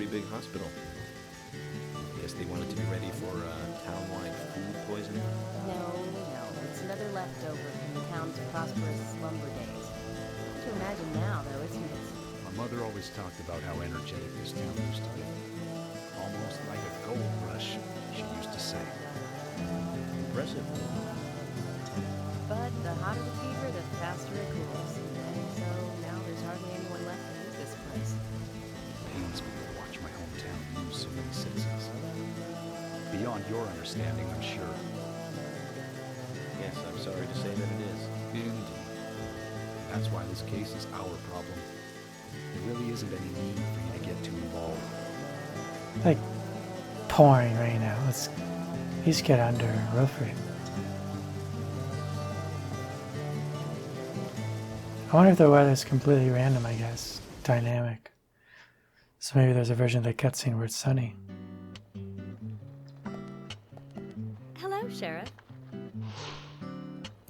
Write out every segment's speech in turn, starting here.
pretty big hospital. Guess they wanted to be ready for town-wide food poisoning? No. It's another leftover from the town's prosperous slumber days. Hard to imagine now, though, isn't it? My mother always talked about how energetic this town used to be. Almost like a gold rush, she used to say. Impressive. But the hotter the fever, the faster it cools. And so now there's hardly anyone left to use this place. Pains me to watch my hometown lose so many citizens. Beyond your understanding, I'm sure. Yes, I'm sorry to say that it is. Indeed. That's why this case is our problem. There really isn't any need for you to get too involved. Like pouring right now. Let's at least get under a roof right. I wonder if the weather's completely random, I guess. Dynamic. So maybe there's a version of the cutscene where it's sunny. Hello, Sheriff.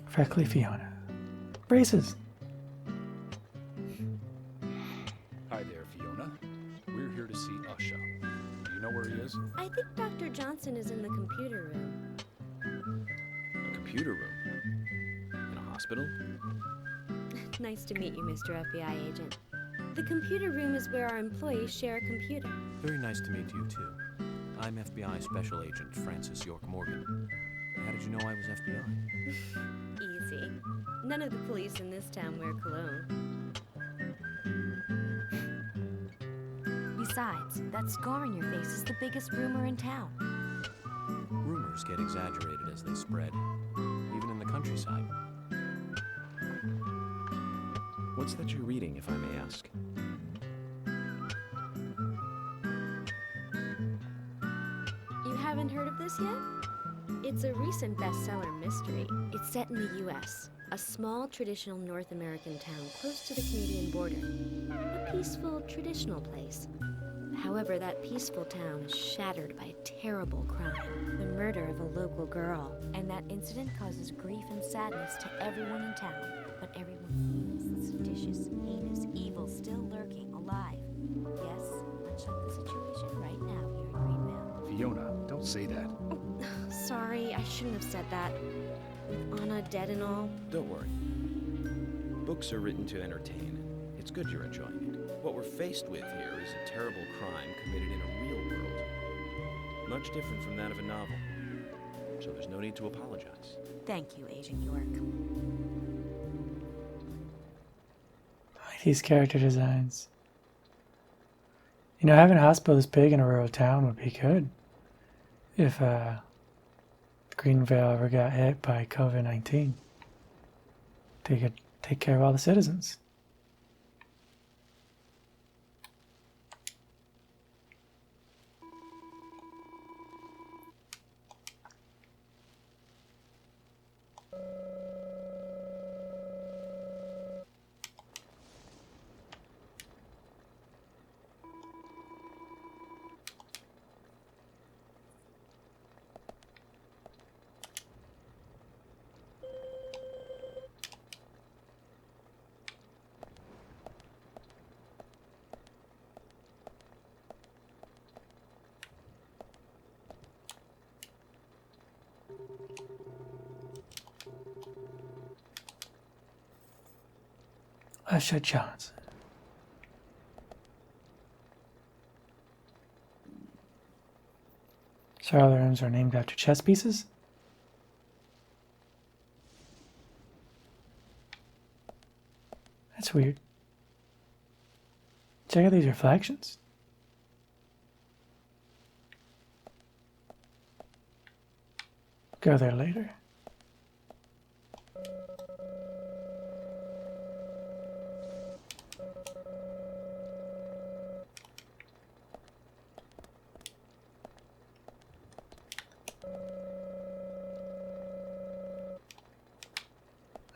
Freckly Fiona. Braces! Hi there, Fiona. We're here to see Ushah. Do you know where he is? I think Dr. Johnson is in the computer room. A computer room? In a hospital? Nice to meet you, Mr. FBI agent. The computer room is where our employees share a computer. Very nice to meet you, too. I'm FBI Special Agent Francis York Morgan. How did you know I was FBI? Easy. None of the police in this town wear cologne. Besides, that scar on your face is the biggest rumor in town. Rumors get exaggerated as they spread, even in the countryside. What's that you're reading, if I may ask? You haven't heard of this yet? It's a recent bestseller mystery. It's set in the U.S., a small traditional North American town close to the Canadian border. A peaceful, traditional place. However, that peaceful town is shattered by a terrible crime. The murder of a local girl. And that incident causes grief and sadness to everyone in town. But everyone feels the seditious, heinous evil still lurking alive. Yes, much like the situation right now here in Greenvale. Fiona, don't say that. Sorry, I shouldn't have said that. With Anna dead and all. Don't worry. Books are written to entertain, and it's good you're enjoying it. What we're faced with here is a terrible crime committed in a real world. Much different from that of a novel. So there's no need to apologize. Thank you, Agent York. I like these character designs. You know, having a hospital this big in a rural town would be good. If Greenvale ever got hit by COVID-19, they could take care of all the citizens. Ushah Johnson. So all the rooms are named after chess pieces? That's weird. Check out these reflections. Go there later.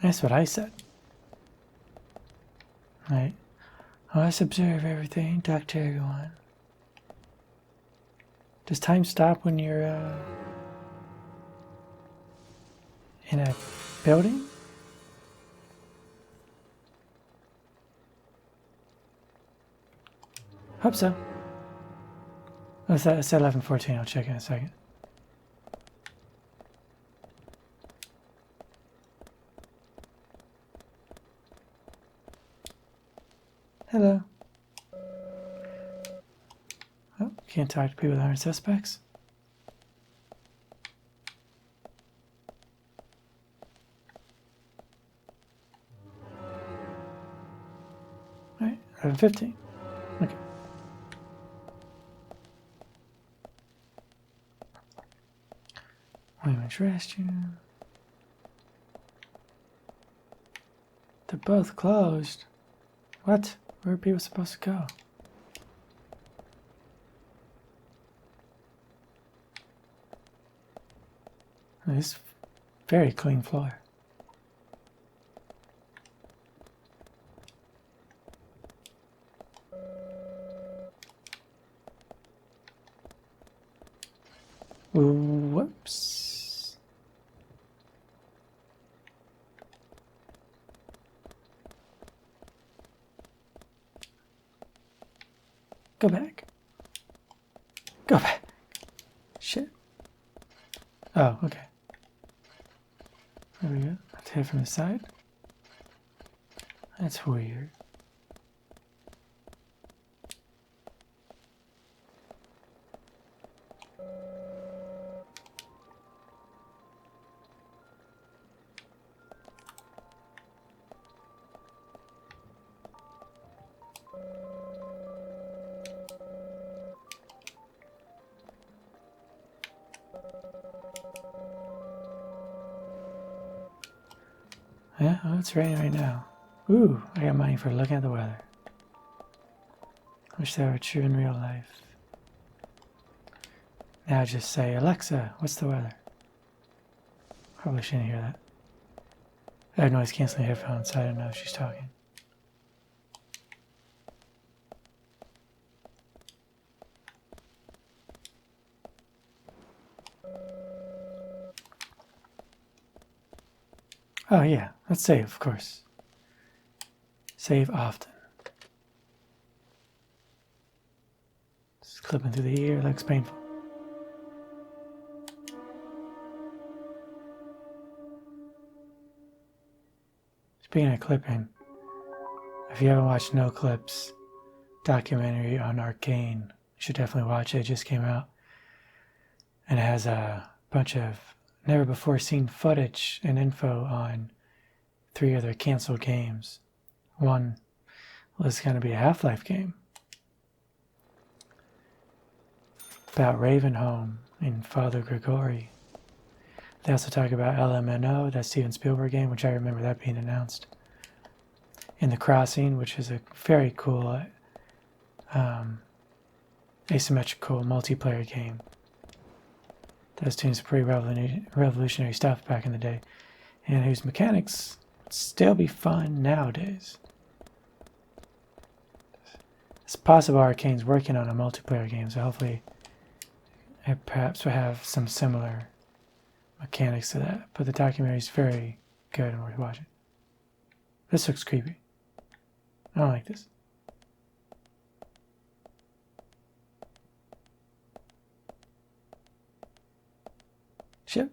That's what I said. Right. I must observe everything, talk to everyone. Does time stop when you're in a building? Hope so. Oh, it's at 11:14. I'll check in a second. Hello. Oh, can't talk to people that aren't suspects. Alright, 11:15. Okay. Women's restroom. They're both closed. What? Where are people supposed to go? This is very clean floor. Whoops. Go back. Go back. Shit. Oh, okay. There we go. Let's hit from the side. That's weird. Yeah, oh, it's raining right now. Ooh, I got money for looking at the weather. Wish that were true in real life. Now just say, Alexa, what's the weather? Probably shouldn't hear that. I have noise canceling headphones, so I don't know if she's talking. Oh yeah, let's save, of course. Save often. Just clipping through the ear looks painful. Speaking of clipping, if you haven't watched No Clips documentary on Arcane, you should definitely watch it. It just came out. And it has a bunch of never before seen footage and info on 3 other canceled games. One was going to be a Half-Life game about Ravenholm and Father Grigori. They also talk about LMNO, that Steven Spielberg game, which I remember that being announced. And The Crossing, which is a very cool asymmetrical multiplayer game. That was doing some pretty revolutionary stuff back in the day, and whose mechanics still be fun nowadays. It's possible Arcane's working on a multiplayer game, so hopefully it perhaps will have some similar mechanics to that. But the documentary is very good and worth watching. This looks creepy. I don't like this. Shit.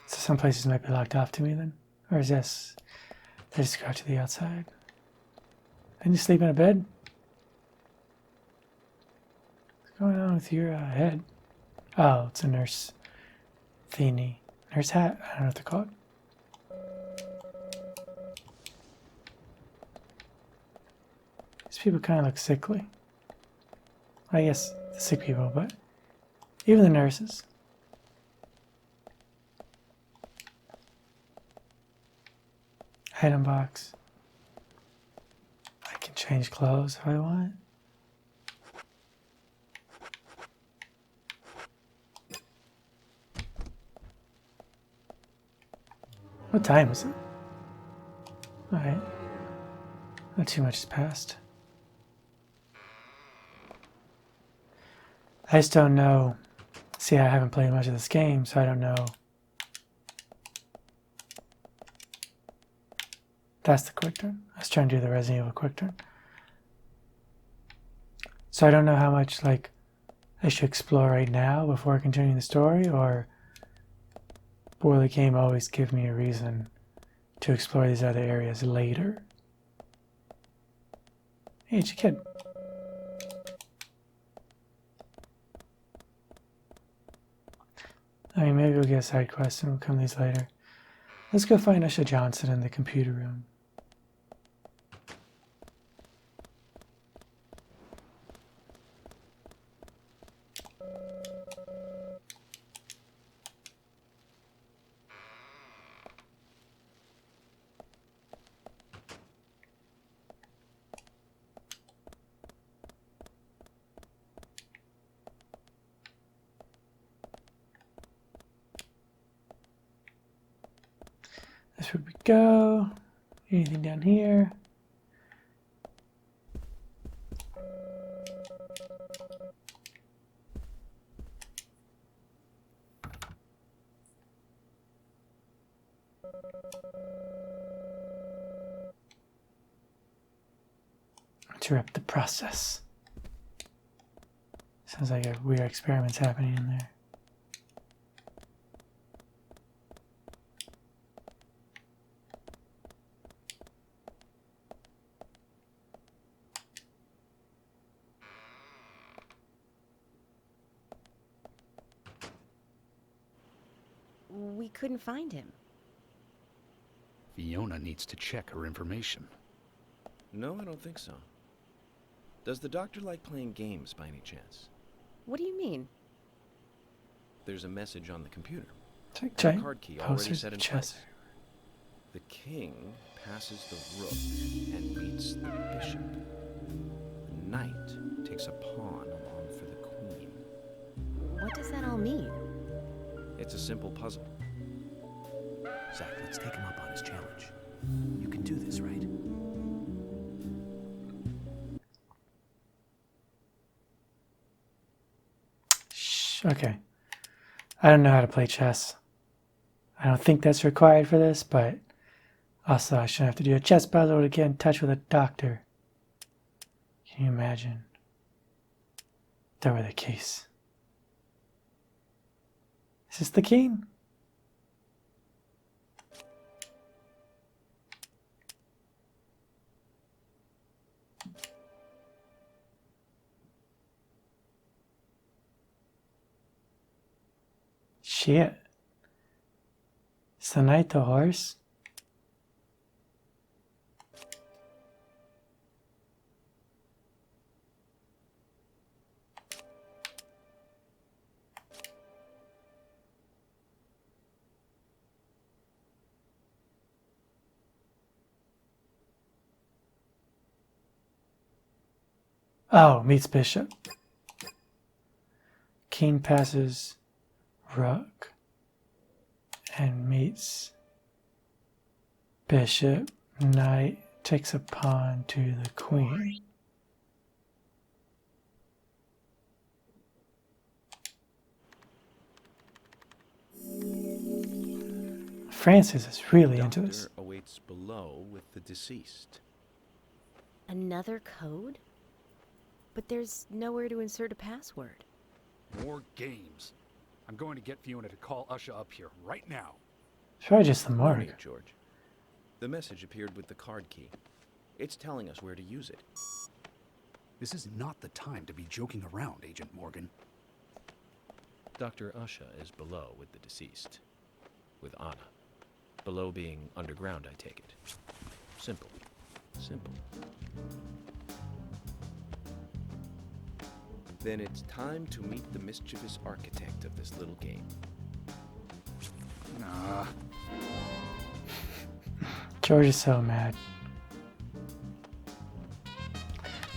So some places might be locked off to me then? Or is this... They just go out to the outside? Didn't you sleep in a bed? What's going on with your head? Oh, it's a nurse thingy. Nurse hat? I don't know what they're called. These people kind of look sickly. I guess the sick people, but even the nurses. Item box. I can change clothes if I want. What time is it? Alright. Not too much has passed. I just don't know See, I haven't played much of this game, so I don't know. That's the quick turn. I was trying to do the Resident Evil quick turn. So I don't know how much like I should explore right now before continuing the story, or will the game always give me a reason to explore these other areas later? Hey, it's a kid. I mean, maybe we'll get a side quest and we'll come to these later. Let's go find Ushah Johnson in the computer room. That's where we go. Anything down here? Interrupt the process. Sounds like a weird experiment's happening in there. We couldn't find him. Fiona needs to check her information. No, I don't think so. Does the doctor like playing games by any chance? What do you mean? There's a message on the computer. Check, And a card key already set in chess. place. The king passes the rook and meets the bishop. The knight takes a pawn along for the queen. What does that all mean? It's a simple puzzle. Zach, let's take him up on his challenge. You can do this, right? Shh, okay. I don't know how to play chess. I don't think that's required for this, but also I shouldn't have to do a chess puzzle to get in touch with a doctor. Can you imagine? If that were the case. Is this the king? Shit. Is the knight the horse? Oh, meets bishop. King passes rook and meets bishop. Knight takes a pawn to the queen. Francis is really into this. Doctor awaits below with the deceased. Another code? But there's nowhere to insert a password. More games. I'm going to get Fiona to call Ushah up here right now. It's probably just the No morgue. need, George. The message appeared with the card key. It's telling us where to use it. This is not the time to be joking around, Agent Morgan. Dr. Ushah is below with the deceased. With Anna. Below being underground, I take it. Simple. Simple. Then it's time to meet the mischievous architect of this little game. Nah. George is so mad.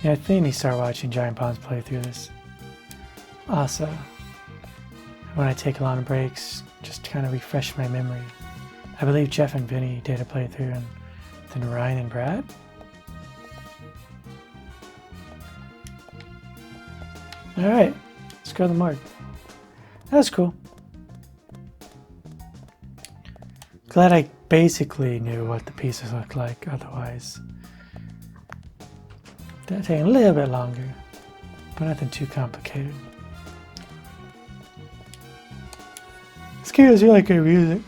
Yeah, I think I need to start watching Giant Bombs play through this. Also, when I take long breaks, just to kind of refresh my memory. I believe Jeff and Vinny did a playthrough, and then Ryan and Brad. Alright, let's go to the morgue. That's cool. Glad I basically knew what the pieces looked like, otherwise that would take a little bit longer, but nothing too complicated. Excuse, you like good music.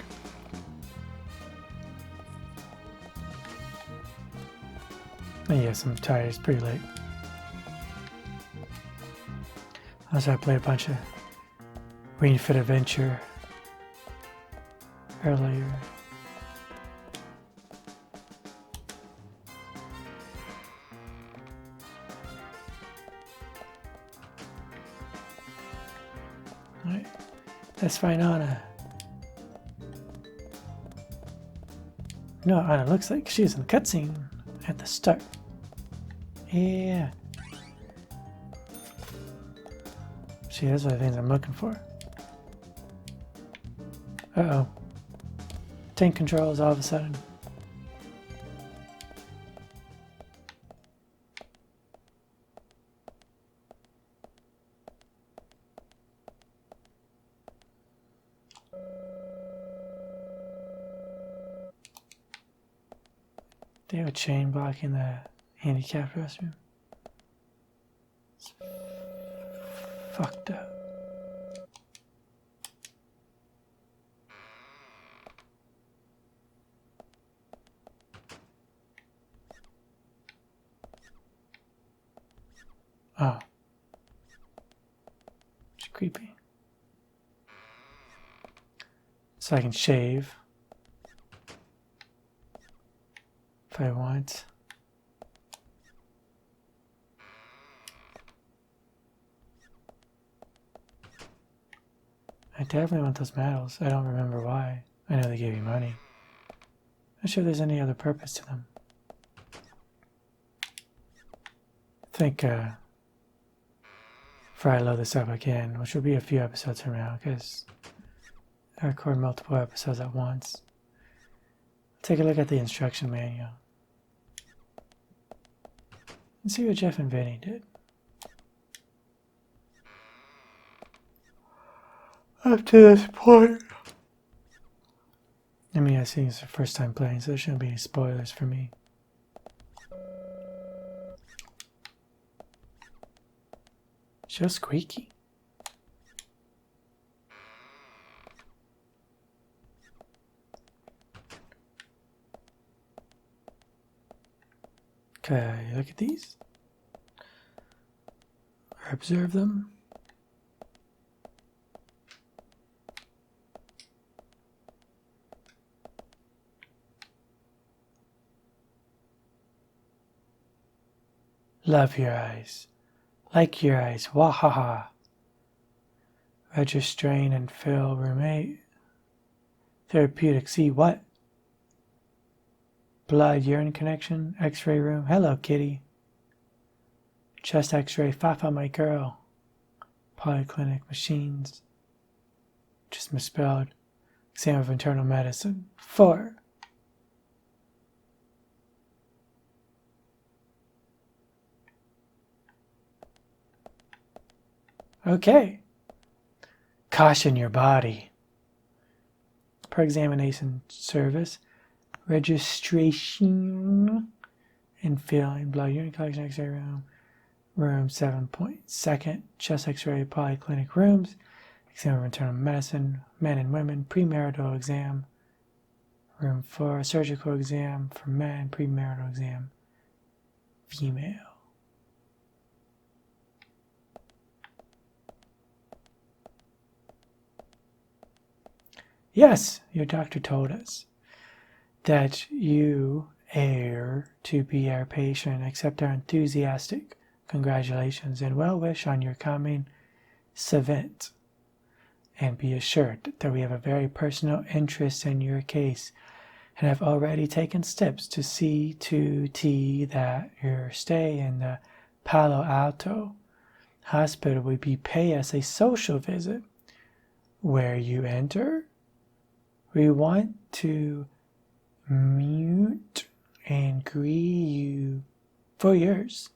And yes, I'm tired, it's pretty late. Also, I played a bunch of Ring Fit Adventure earlier. Alright, that's fine, Anna. No, Anna looks like she's in the cutscene at the start. Yeah. See, those are the things I'm looking for. Uh-oh. Tank controls all of a sudden. They have a chain blocking the handicapped restroom. It's fucked up. Oh. It's creepy. So I can shave if I want. I definitely want those medals. I don't remember why. I know they gave you money. Not sure there's any other purpose to them. I think before I load this up again, which will be a few episodes from now, because I record multiple episodes at once. Take a look at the instruction manual and see what Jeff and Vinny did. Up to this point. I mean, I think it's the first time playing, so there shouldn't be any spoilers for me. So squeaky. Okay, look at these. Or observe them. Love your eyes. Like your eyes. Wahaha. Registrain and fill room 8. Therapeutic. See what? Blood urine connection. X-ray room. Hello, kitty. Chest X-ray. Fafa, my girl. Polyclinic machines. Just misspelled. Exam of internal medicine. 4. Okay. Caution your body. Per examination service. Registration and filling. Blood urine collection X-ray room. Room 7.2. Chest X-ray polyclinic rooms. Exam of internal medicine. Men and women. Premarital exam. Room 4. Surgical exam for men. Premarital exam. Female. Yes, your doctor told us that you are to be our patient. Accept our enthusiastic congratulations and well wish on your coming event. And be assured that we have a very personal interest in your case and have already taken steps to see to that your stay in the Palo Alto hospital will be pay us a social visit where you enter. We want to mute and greet you for years.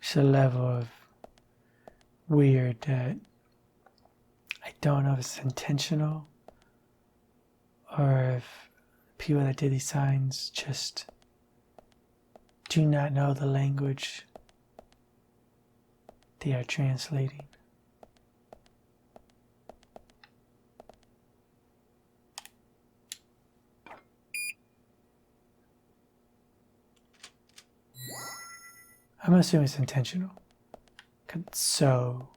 It's a level of weird that I don't know if it's intentional or if people that did these signs just do not know the language they are translating. I'm assuming it's intentional, because it's so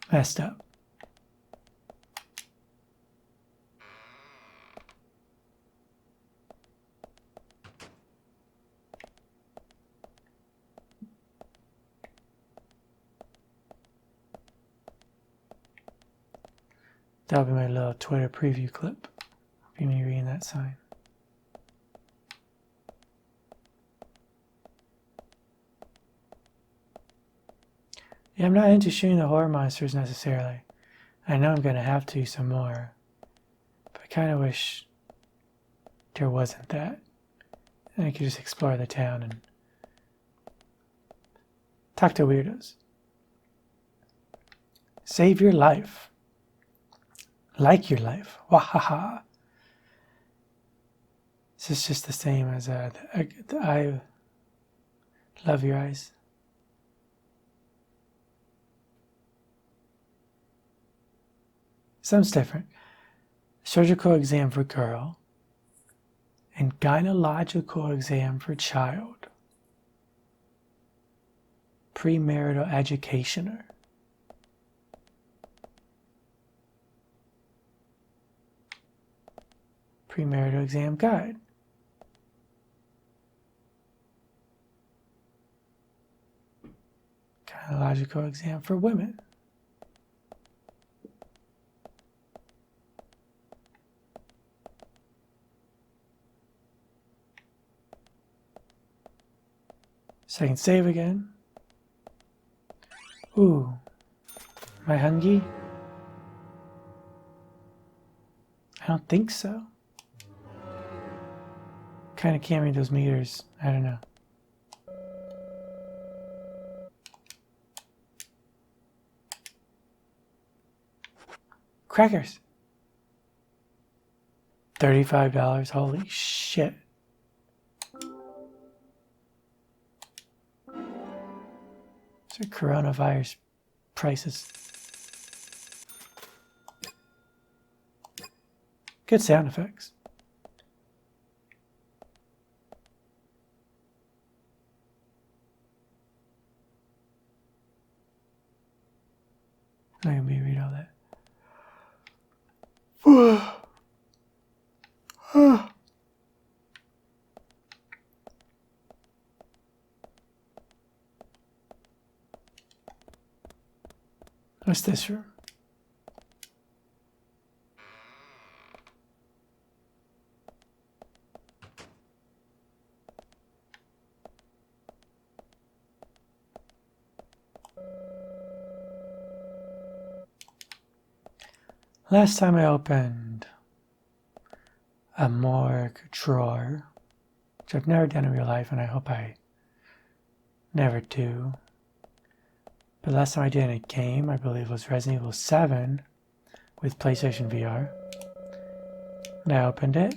messed up. That'll be my little Twitter preview clip. Be me reading that sign. Yeah, I'm not into shooting the horror monsters necessarily. I know I'm going to have to some more. But I kind of wish there wasn't that. And I could just explore the town and talk to weirdos. Save your life. Like your life. Wahaha. This is just the same as the I love your eyes. Sounds different. Surgical exam for girl and gynecological exam for child. Premarital educationer. Premarital exam guide. Gynecological exam for women. So I can save again. Ooh. Am I hungry? I don't think so. Kind of can't read those meters. I don't know. Crackers. $35. Holy shit. These are coronavirus prices. Good sound effects. I'm not gonna be read all that. What's this room? Last time I opened a morgue drawer, which I've never done in real life, and I hope I never do. But last time I did in a game, I believe, was Resident Evil 7 with PlayStation VR. And I opened it,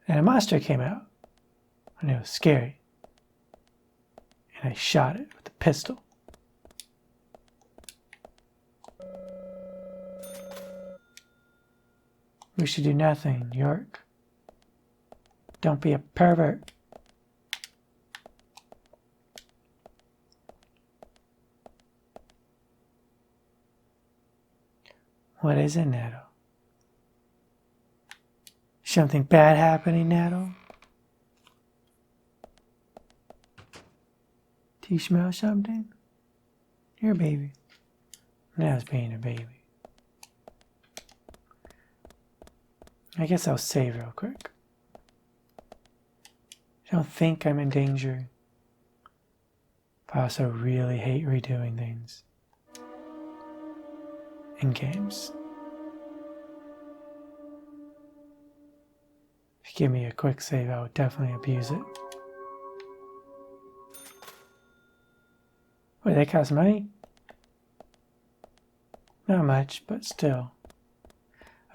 and a monster came out. And it was scary. And I shot it with a pistol. We should do nothing, York. Don't be a pervert. What is it, Nettle? Something bad happening, Nettle? Do you smell something? You're a baby. Nettle's being a baby. I guess I'll save real quick. I don't think I'm in danger. But I also really hate redoing things in games. If you give me a quick save, I would definitely abuse it. Wait, they cost money? Not much, but still.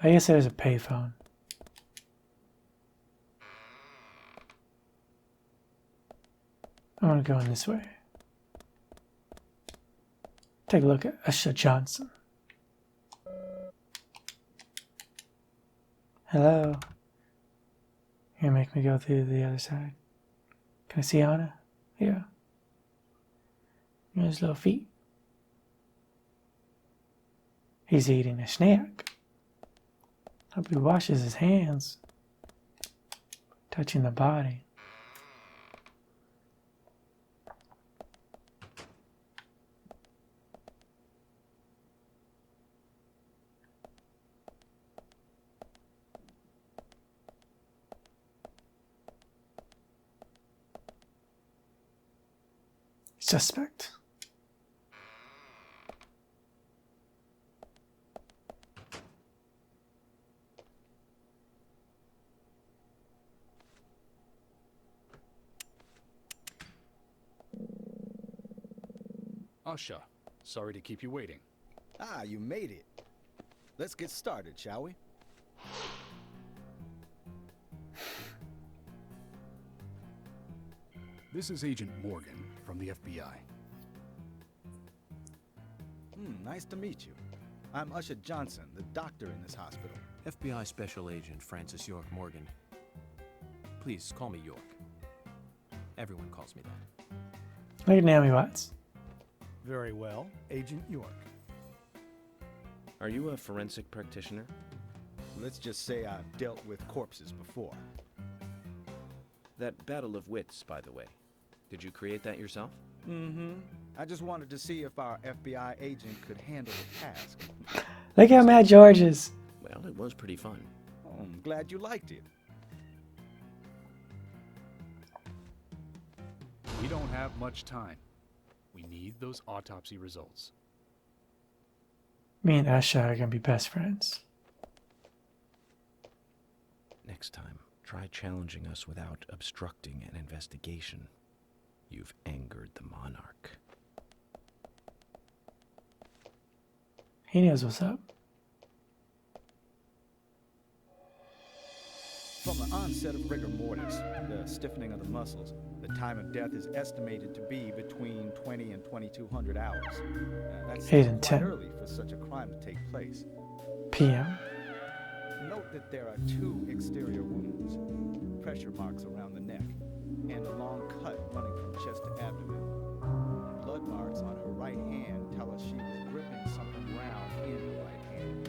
I guess there's a payphone. I want to go in this way. Take a look at Ushah Johnson. Hello. You're gonna make me go through the other side. Can I see Anna? Yeah. His little feet. He's eating a snack. Hope he washes his hands. Touching the body. Suspect. Ushah, sorry to keep you waiting. Ah, you made it. Let's get started, shall we? This is Agent Morgan from the FBI. Nice to meet you. I'm Ushah Johnson, the doctor in this hospital. FBI Special Agent Francis York Morgan. Please call me York. Everyone calls me that. Look at Naomi Watts. Very well, Agent York. Are you a forensic practitioner? Let's just say I've dealt with corpses before. That battle of wits, by the way. Did you create that yourself? I just wanted to see if our FBI agent could handle the task. Look how mad George is. Well, it was pretty fun. Oh, I'm glad you liked it. We don't have much time. We need those autopsy results. Me and Ushah are gonna be best friends. Next time, try challenging us without obstructing an investigation. You've angered the monarch. He knows what's up. From the onset of rigor mortis, the stiffening of the muscles, the time of death is estimated to be between 20 and 2200 hours. That's 8 and quite 10. early for such a crime to take place. PM. Note that there are 2 exterior wounds, pressure marks around the neck, and a long cut running from chest to abdomen. Blood marks on her right hand tell us she was gripping something round in her right hand.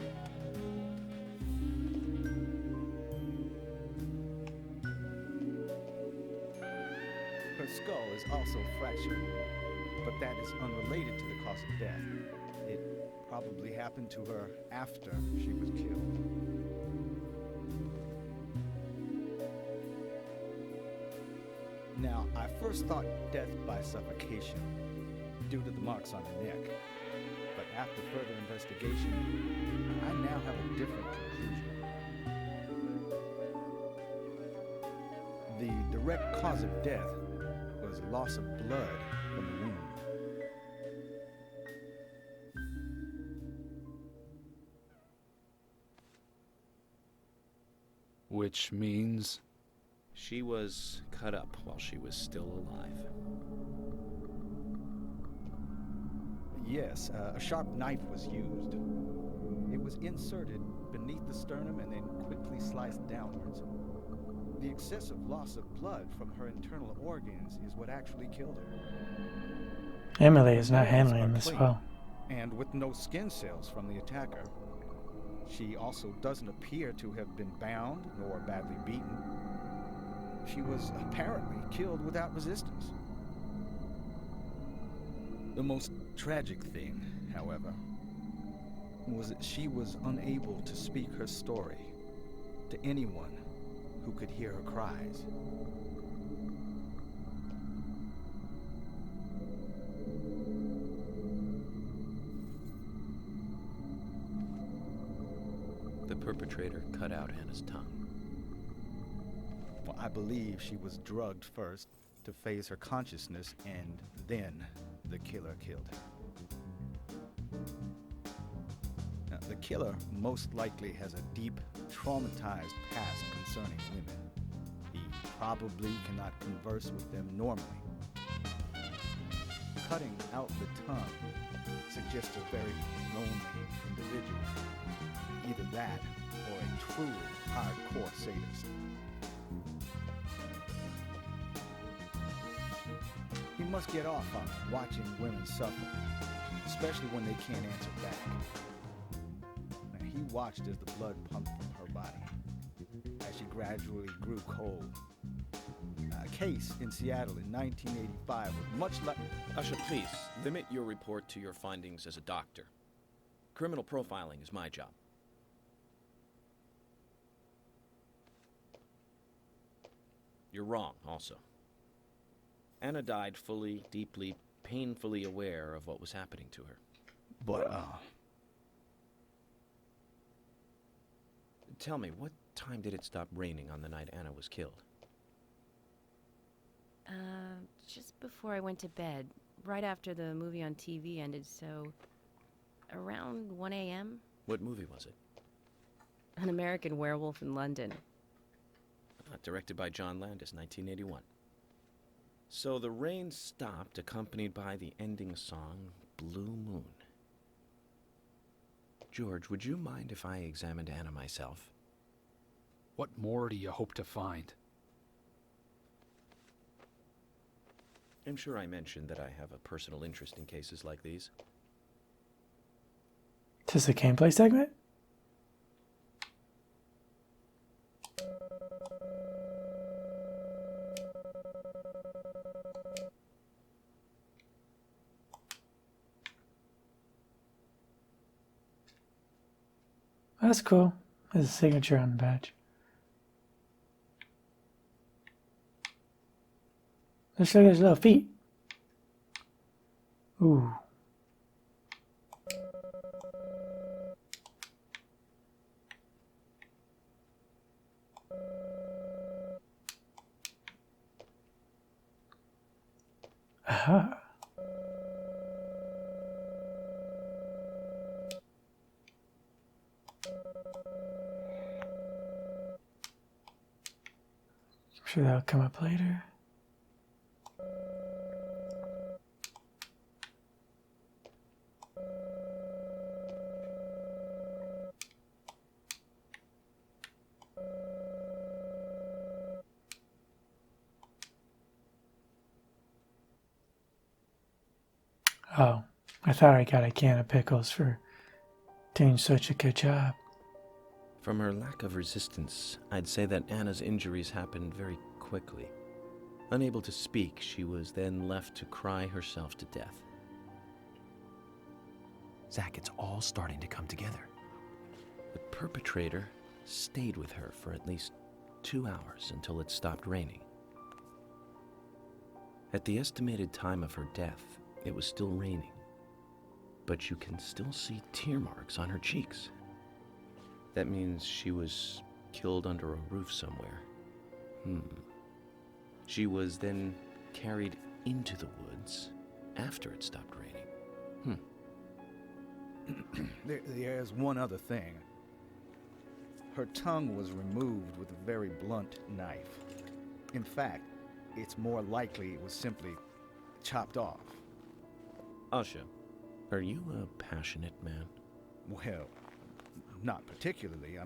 Her skull is also fractured, but that is unrelated to the cause of death. It probably happened to her after she was killed. Now, I first thought death by suffocation, due to the marks on her neck. But after further investigation, I now have a different conclusion. The direct cause of death was loss of blood from the wound. Which means... She was cut up while she was still alive. Yes, a sharp knife was used. It was inserted beneath the sternum and then quickly sliced downwards. The excessive loss of blood from her internal organs is what actually killed her. Emily is not Her handling hands are this clean, well. and with no skin cells from the attacker. She also doesn't appear to have been bound nor badly beaten. She was apparently killed without resistance. The most tragic thing, however, was that she was unable to speak her story to anyone who could hear her cries. The perpetrator cut out Anna's tongue. Well, I believe she was drugged first to phase her consciousness, and then the the killer killed her. Now, the killer most likely has a deep, traumatized past concerning women. He probably cannot converse with them normally. Cutting out the tongue suggests a very lonely individual. Either that or a truly hardcore sadist. He must get off on watching women suffer, especially when they can't answer back. Now, he watched as the blood pumped from her body, as she gradually grew cold. A case in Seattle in 1985 was much like... Ushah, please, limit your report to your findings as a doctor. Criminal profiling is my job. You're wrong, also. Anna died fully, deeply, painfully aware of what was happening to her. But, Tell me, what time did it stop raining on the night Anna was killed? Just before I went to bed, right after the movie on TV ended, so around 1 a.m. What movie was it? An American Werewolf in London. Directed by John Landis, 1981. So the rain stopped, accompanied by the ending song, Blue Moon. George, would you mind if I examined Anna myself? What more do you hope to find? I'm sure I mentioned that I have a personal interest in cases like these. Is this a gameplay segment? That's cool. There's a signature on the badge. Let's look at his little feet. Ooh. Aha. I'm sure that'll come up later. Oh, I thought I got a can of pickles for doing such a good job. From her lack of resistance, I'd say that Anna's injuries happened very quickly. Unable to speak, she was then left to cry herself to death. Zach, it's all starting to come together. The perpetrator stayed with her for at least 2 hours until it stopped raining. At the estimated time of her death, it was still raining, but you can still see tear marks on her cheeks. That means she was killed under a roof somewhere. She was then carried into the woods after it stopped raining. There's one other thing. Her tongue was removed with a very blunt knife. In fact, it's more likely it was simply chopped off. Ushah, are you a passionate man? Well, not particularly,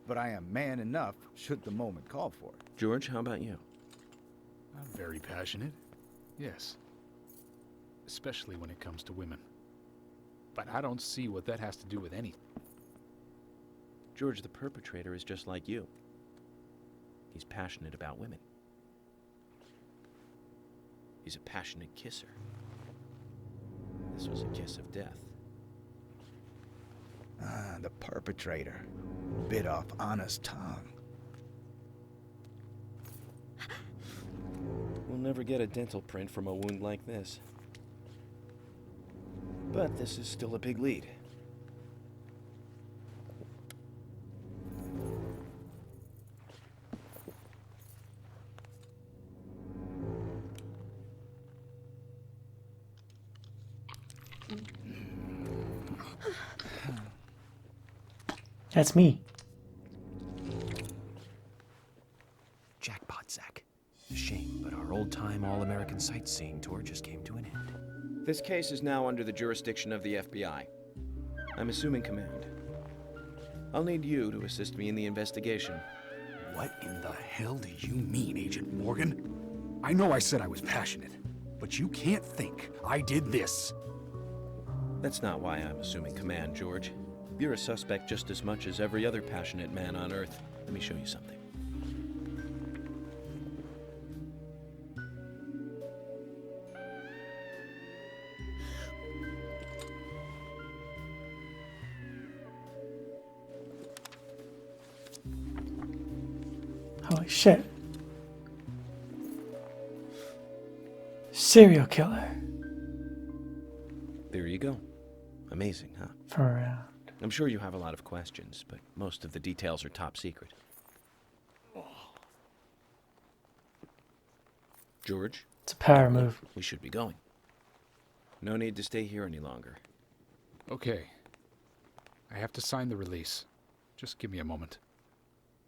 but I am man enough should the moment call for it. George, how about you? I'm very passionate. Yes. Especially when it comes to women. But I don't see what that has to do with anything. George, the perpetrator is just like you. He's passionate about women. He's a passionate kisser. This was a kiss of death. The perpetrator bit off Anna's tongue. We'll never get a dental print from a wound like this. But this is still a big lead. That's me. Jackpot, Zach. A shame, but our old-time all-American sightseeing tour just came to an end. This case is now under the jurisdiction of the FBI. I'm assuming command. I'll need you to assist me in the investigation. What in the hell do you mean, Agent Morgan? I know I said I was passionate, but you can't think I did this. That's not why I'm assuming command, George. You're a suspect just as much as every other passionate man on Earth. Let me show you something. Holy shit. Serial killer. There you go. Amazing, huh? For around. I'm sure you have a lot of questions, but most of the details are top secret. George? It's a power move. We should be going. No need to stay here any longer. Okay. I have to sign the release. Just give me a moment.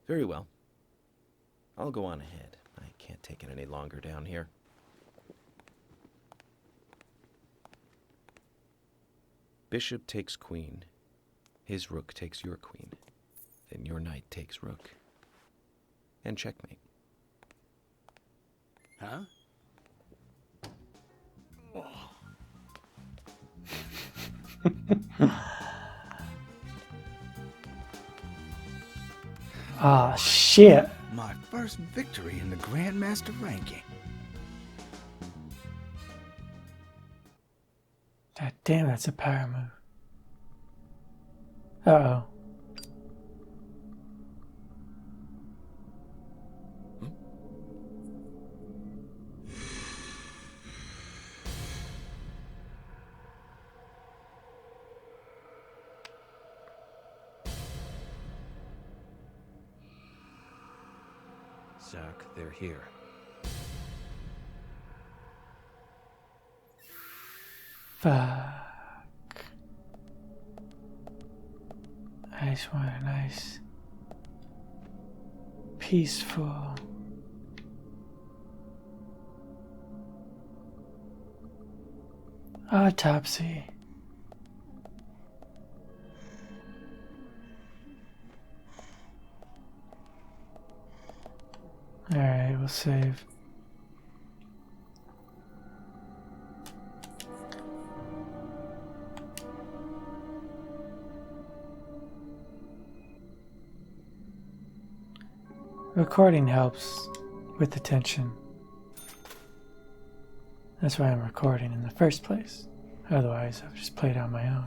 Very well. I'll go on ahead. I can't take it any longer down here. Bishop takes queen. His rook takes your queen. Then your knight takes rook. And checkmate. Huh? Ah, shit. My first victory in the Grandmaster ranking. God damn, that's a power move. Uh-oh. Zach, they're here. Fuck. I just want a nice, peaceful, autopsy. Alright, we'll save. Recording helps with the tension. That's why I'm recording in the first place. Otherwise, I've just played on my own.